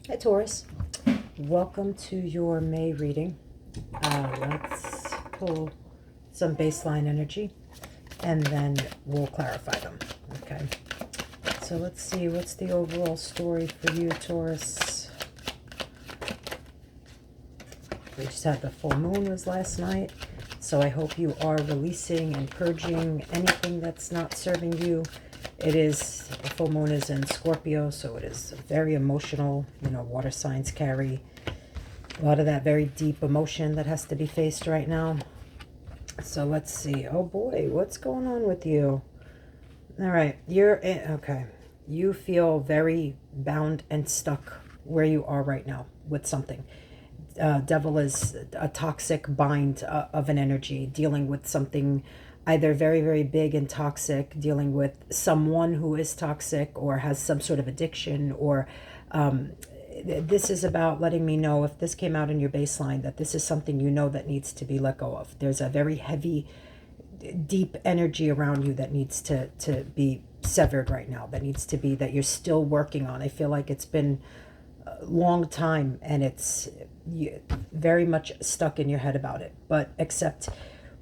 Hi, Taurus. Welcome to your May reading. Let's pull some baseline energy and then we'll clarify them. Okay. So let's see what's the overall story for you, Taurus. We just had the full moon was last night. So I hope you are releasing and purging anything that's not serving you. It is, the full moon is in Scorpio, so it is very emotional. You know, water signs carry a lot of that very deep emotion that has to be faced right now. So let's see. Oh boy, what's going on with you? All right, you're in, okay. You feel very bound and stuck where you are right now with something. Devil is a toxic bind of an energy, dealing with something either very, very big and toxic, dealing with someone who is toxic or has some sort of addiction, or this is about letting me know, if this came out in your baseline, that this is something you know that needs to be let go of. There's a very heavy, deep energy around you that needs to be severed right now, that needs to be, that you're still working on. I feel like it's been long time and it's very much stuck in your head about it. But except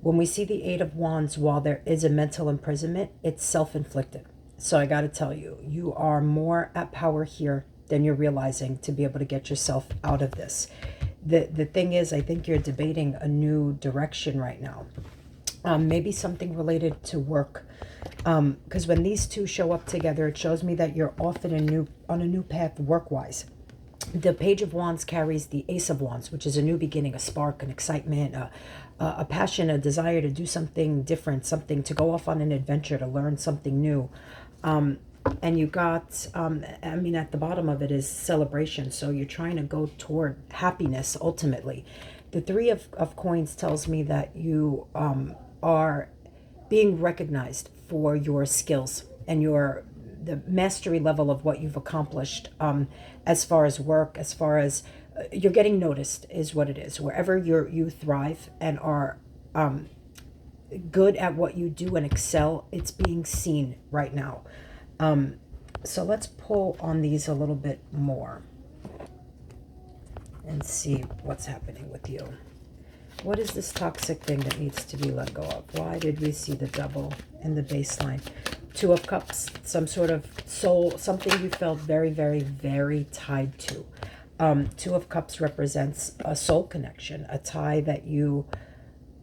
when we see the Eight of Wands, while there is a mental imprisonment, it's self-inflicted. So I got to tell you, you are more at power here than you're realizing to be able to get yourself out of this. The thing is, I think you're debating a new direction right now. Maybe something related to work, because when these two show up together, it shows me that you're off in on a new path work-wise. The Page of Wands carries the Ace of Wands, which is a new beginning, a spark, an excitement, a passion, a desire to do something different, something to go off on an adventure, to learn something new. And you got, I mean, at the bottom of it is celebration. So you're trying to go toward happiness ultimately. The Three of Coins tells me that you are being recognized for your skills and the mastery level of what you've accomplished, as far as work, as far as you're getting noticed is what it is. Wherever you thrive and are good at what you do and excel, it's being seen right now. So let's pull on these a little bit more and see what's happening with you. What is this toxic thing that needs to be let go of? Why did we see the Devil in the baseline? Two of Cups, some sort of soul, something you felt very, very, very tied to. Two of Cups represents a soul connection, a tie that you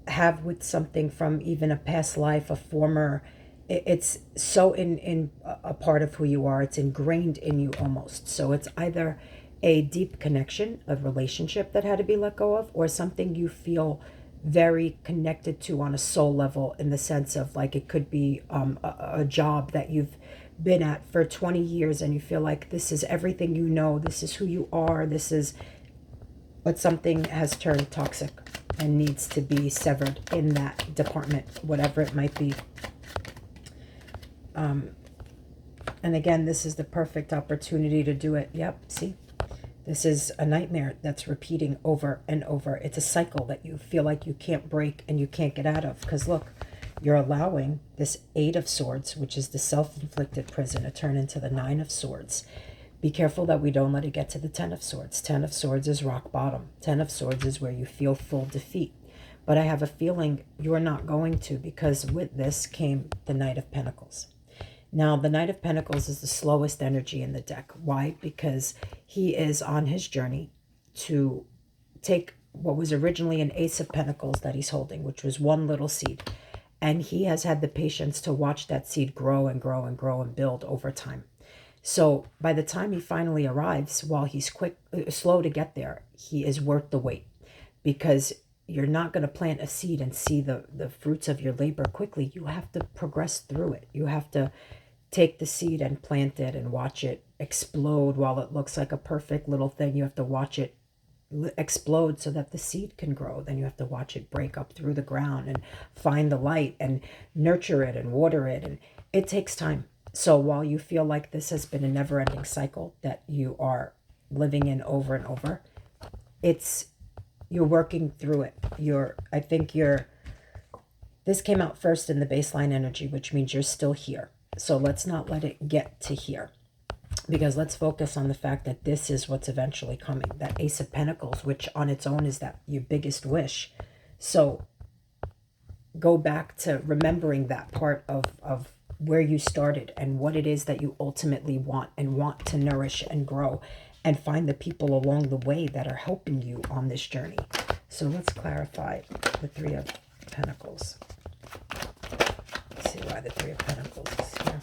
have with something from even a past life, a former. It's so in a part of who you are. It's ingrained in you almost. So it's either a deep connection, a relationship that had to be let go of, or something you feel very connected to on a soul level, in the sense of, like, it could be a job that you've been at for 20 years and you feel like this is everything you know, this is who you are, this is, but something has turned toxic and needs to be severed in that department, whatever it might be. And again, this is the perfect opportunity to do it. Yep, see? This is a nightmare that's repeating over and over. It's a cycle that you feel like you can't break and you can't get out of. Because look, you're allowing this Eight of Swords, which is the self-inflicted prison, to turn into the Nine of Swords. Be careful that we don't let it get to the Ten of Swords. Ten of Swords is rock bottom. Ten of Swords is where you feel full defeat. But I have a feeling you're not going to, because with this came the Knight of Pentacles. Now, the Knight of Pentacles is the slowest energy in the deck. Why? Because he is on his journey to take what was originally an Ace of Pentacles that he's holding, which was one little seed. And he has had the patience to watch that seed grow and grow and grow and build over time. So by the time he finally arrives, while he's slow to get there, he is worth the wait. Because you're not going to plant a seed and see the fruits of your labor quickly. You have to progress through it. You have to take the seed and plant it and watch it explode. While it looks like a perfect little thing, you have to watch it explode so that the seed can grow. Then you have to watch it break up through the ground and find the light and nurture it and water it. And it takes time. So while you feel like this has been a never-ending cycle that you are living in over and over, you're working through it. This came out first in the baseline energy, which means you're still here. So let's not let it get to here. Because let's focus on the fact that this is what's eventually coming. That Ace of Pentacles, which on its own is that your biggest wish. So go back to remembering that part of where you started and what it is that you ultimately want and want to nourish and grow, and find the people along the way that are helping you on this journey. So let's clarify the Three of Pentacles. Let's see why the Three of Pentacles is here.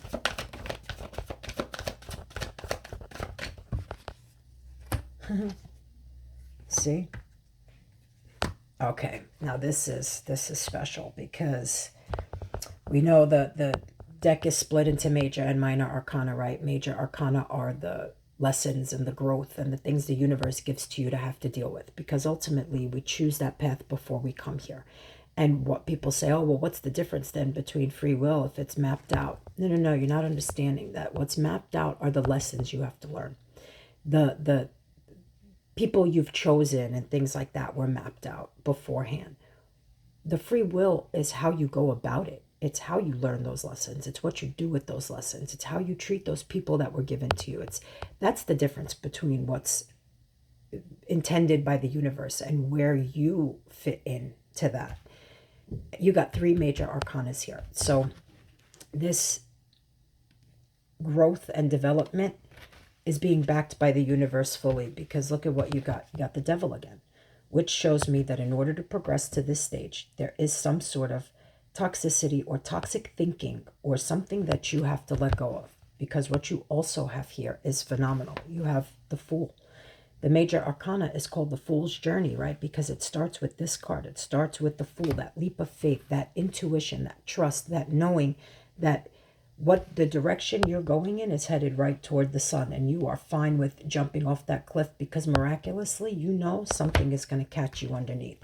See? Okay, now this is special, because we know the deck is split into major and minor arcana, right? Major arcana are the lessons and the growth and the things the universe gives to you to have to deal with, because ultimately we choose that path before we come here. And what people say, oh, well, what's the difference then between free will if it's mapped out? No, no, no, you're not understanding that. What's mapped out are the lessons you have to learn. The people you've chosen and things like that were mapped out beforehand. The free will is how you go about it. It's how you learn those lessons. It's what you do with those lessons. It's how you treat those people that were given to you. That's the difference between what's intended by the universe and where you fit in to that. You got three major arcanas here. So this growth and development is being backed by the universe fully, because look at what you got. You got the Devil again, which shows me that in order to progress to this stage, there is some sort of toxicity or toxic thinking or something that you have to let go of, because what you also have here is phenomenal. You have the Fool. The major arcana is called the Fool's Journey, right? Because it starts with this card. It starts with the Fool, that leap of faith, that intuition, that trust, that knowing that what the direction you're going in is headed right toward the sun, and you are fine with jumping off that cliff, because miraculously, you know something is going to catch you underneath.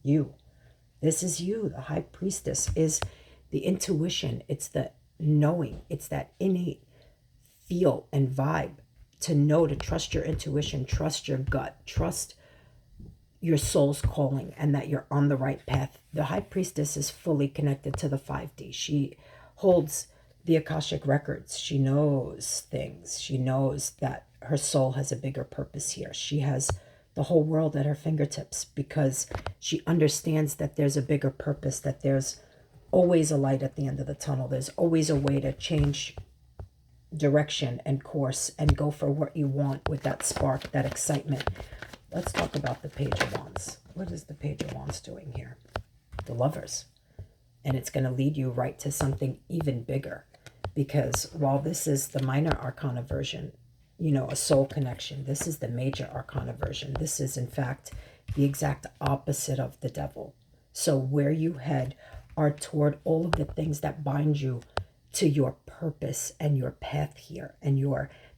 You. This is you. The High Priestess is the intuition. It's the knowing. It's that innate feel and vibe to know, to trust your intuition, trust your gut, trust your soul's calling, and that you're on the right path. The High Priestess is fully connected to the 5D. She holds the Akashic records. She knows things. She knows that her soul has a bigger purpose here. She has the whole world at her fingertips, because she understands that there's a bigger purpose, that there's always a light at the end of the tunnel. There's always a way to change direction and course and go for what you want with that spark, that excitement. Let's talk about the Page of Wands. What is the Page of Wands doing here? The Lovers. And it's going to lead you right to something even bigger. Because while this is the minor arcana version, you know, a soul connection, this is the major arcana version. This is, in fact, the exact opposite of the Devil. So where you head are toward all of the things that bind you to your purpose and your path here, and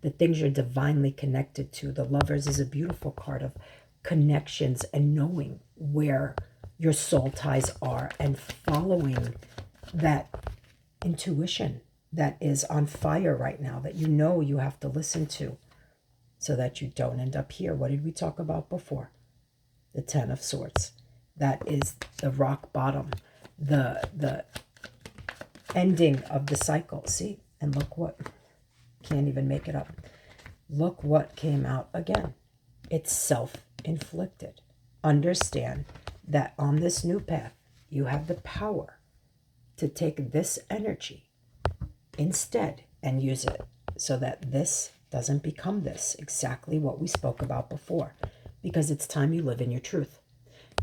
the things you're divinely connected to. The Lovers is a beautiful card of connections and knowing where your soul ties are and following that intuition that is on fire right now, that you know you have to listen to, so that you don't end up here. What did we talk about before? The Ten of Swords. That is the rock bottom, the ending of the cycle. See? And look what, can't even make it up. Look what came out again. It's self-inflicted. Understand that on this new path, you have the power to take this energy instead and use it so that this doesn't become this, exactly what we spoke about before, because it's time you live in your truth.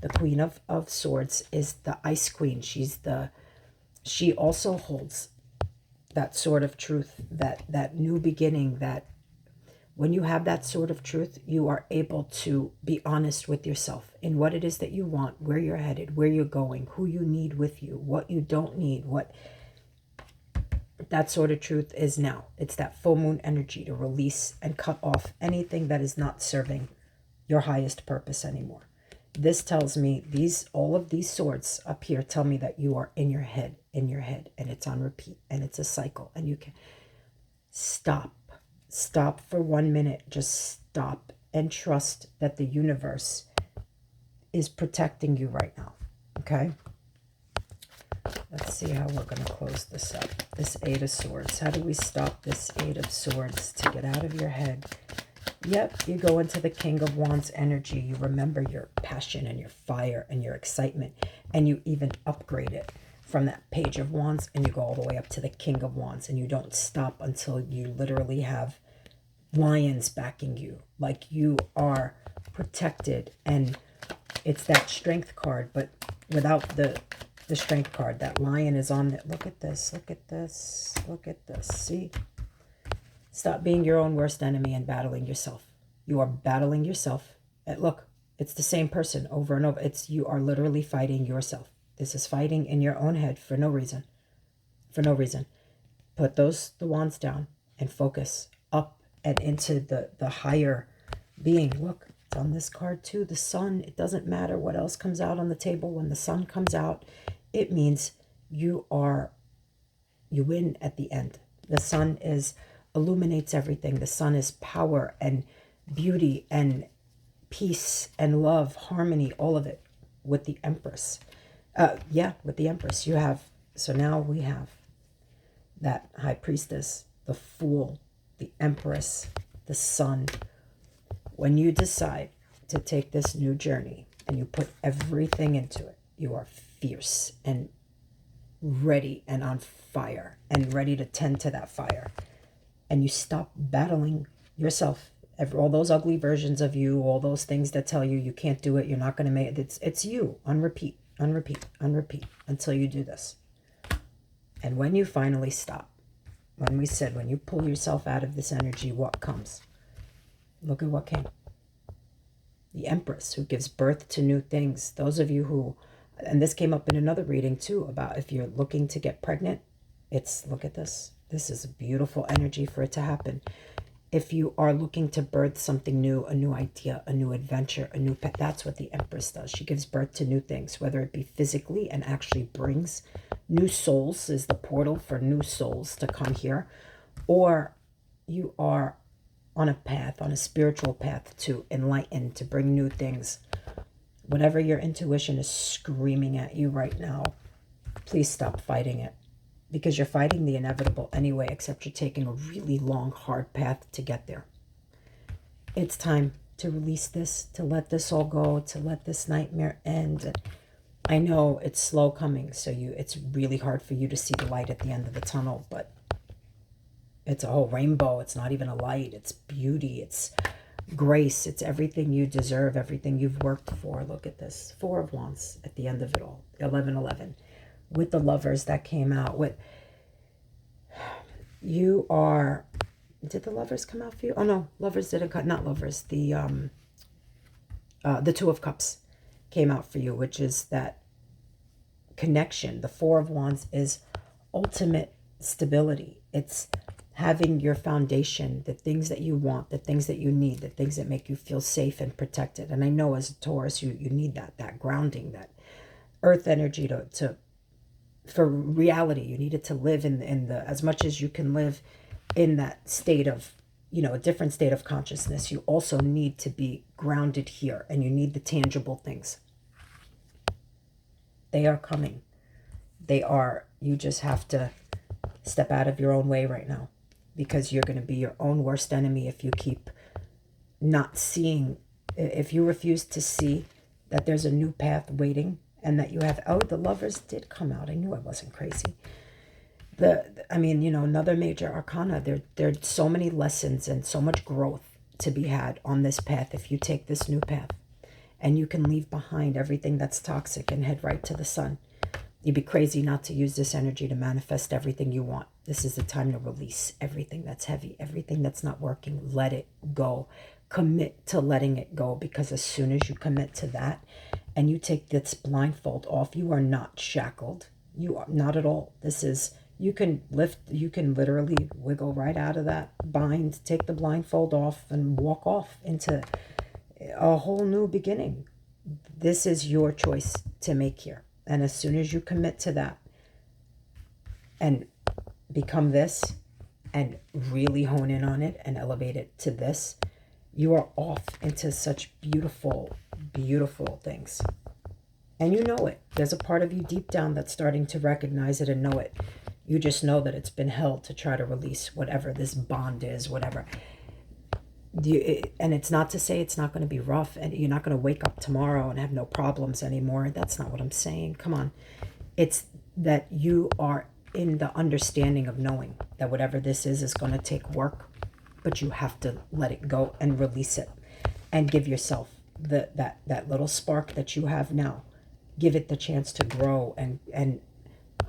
The Queen of Swords is the Ice Queen. She also holds that sword of truth, that new beginning, that when you have that sword of truth, you are able to be honest with yourself in what it is that you want, where you're headed, where you're going, who you need with you, what you don't need, what that sort of truth is now. It's that full moon energy to release and cut off anything that is not serving your highest purpose anymore. This tells me all of these swords up here tell me that you are in your head, and it's on repeat, and it's a cycle, and you can stop for 1 minute. Just stop and trust that the universe is protecting you right now. Okay? Let's see how we're going to close this up. This Eight of Swords. How do we stop this Eight of Swords to get out of your head? Yep, you go into the King of Wands energy. You remember your passion and your fire and your excitement. And you even upgrade it from that Page of Wands. And you go all the way up to the King of Wands. And you don't stop until you literally have lions backing you. Like you are protected. And it's that strength card. But without the strength card, that lion is on it. Look at this. Look at this. Look at this. See? Stop being your own worst enemy and battling yourself. You are battling yourself. And look, it's the same person over and over. You are literally fighting yourself. This is fighting in your own head for no reason. For no reason. Put the wands down and focus up and into the higher being. Look, it's on this card too. The sun. It doesn't matter what else comes out on the table. When the sun comes out, it means you win at the end. The sun illuminates everything. The sun is power and beauty and peace and love, harmony, all of it with the Empress. With the Empress. So now we have that High Priestess, the Fool, the Empress, the Sun. When you decide to take this new journey and you put everything into it, you are fierce and ready and on fire and ready to tend to that fire. And you stop battling yourself. All those ugly versions of you, all those things that tell you you can't do it, you're not going to make it. It's you on repeat, on repeat, on repeat until you do this. And when you finally stop, when you pull yourself out of this energy, what comes? Look at what came. The Empress, who gives birth to new things. Those of you who, and this came up in another reading too, about if you're looking to get pregnant, look at this. This is a beautiful energy for it to happen. If you are looking to birth something new, a new idea, a new adventure, a new pet, that's what the Empress does. She gives birth to new things, whether it be physically and actually brings new souls, is the portal for new souls to come here, or you are on a path, on a spiritual path to enlighten, to bring new things. Whatever your intuition is screaming at you right now, please stop fighting it. Because you're fighting the inevitable anyway, except you're taking a really long, hard path to get there. It's time to release this, to let this all go, to let this nightmare end. I know it's slow coming, so it's really hard for you to see the light at the end of the tunnel, but it's a whole rainbow. It's not even a light. It's beauty. It's grace. It's everything you deserve, everything you've worked for. Look at this. Four of Wands at the end of it all. 11-11. With the Lovers that came out. Did the Lovers come out for you? Oh no, Lovers didn't come. Not Lovers. The Two of Cups came out for you, which is that connection. The Four of Wands is ultimate stability. It's having your foundation, the things that you want, the things that you need, the things that make you feel safe and protected. And I know as a Taurus, you need that grounding, that earth energy for reality. You need it to live in the as much as you can live in that state of, a different state of consciousness. You also need to be grounded here, and you need the tangible things. They are coming. You just have to step out of your own way right now, because you're going to be your own worst enemy if you keep not seeing, if you refuse to see that there's a new path waiting. And that you have, the Lovers did come out. I knew I wasn't crazy. Another major arcana. There's so many lessons and so much growth to be had on this path if you take this new path. And you can leave behind everything that's toxic and head right to the sun. You'd be crazy not to use this energy to manifest everything you want. This is the time to release everything that's heavy, everything that's not working. Let it go. Commit to letting it go, because as soon as you commit to that and you take this blindfold off, you are not shackled. You are not at all. You can literally wiggle right out of that bind, take the blindfold off and walk off into a whole new beginning. This is your choice to make here. And as soon as you commit to that and become this and really hone in on it and elevate it to this, you are off into such beautiful, beautiful things. And you know it. There's a part of you deep down that's starting to recognize it and know it. You just know that it's been held to try to release whatever this bond is, whatever. And it's not to say it's not going to be rough and you're not going to wake up tomorrow and have no problems anymore. That's not what I'm saying. Come on. It's that you are in the understanding of knowing that whatever this is going to take work, but you have to let it go and release it and give yourself that little spark that you have now. Give it the chance to grow and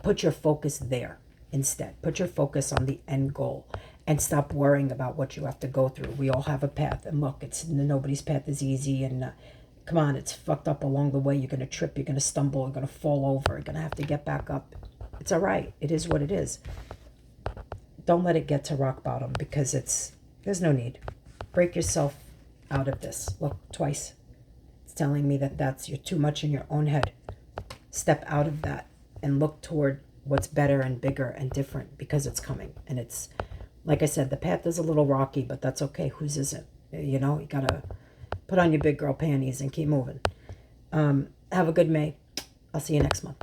put your focus there instead. Put your focus on the end goal and stop worrying about what you have to go through. We all have a path, and look, it's nobody's path is easy, and come on, it's fucked up along the way. You're going to trip, you're going to stumble, you're going to fall over, you're going to have to get back up. It's all right. It is what it is. Don't let it get to rock bottom, because there's no need. Break yourself out of this. Look, twice. It's telling me that you're too much in your own head. Step out of that and look toward what's better and bigger and different, because it's coming. And it's, like I said, the path is a little rocky, but that's okay. Whose isn't? You know, you got to put on your big girl panties and keep moving. Have a good May. I'll see you next month.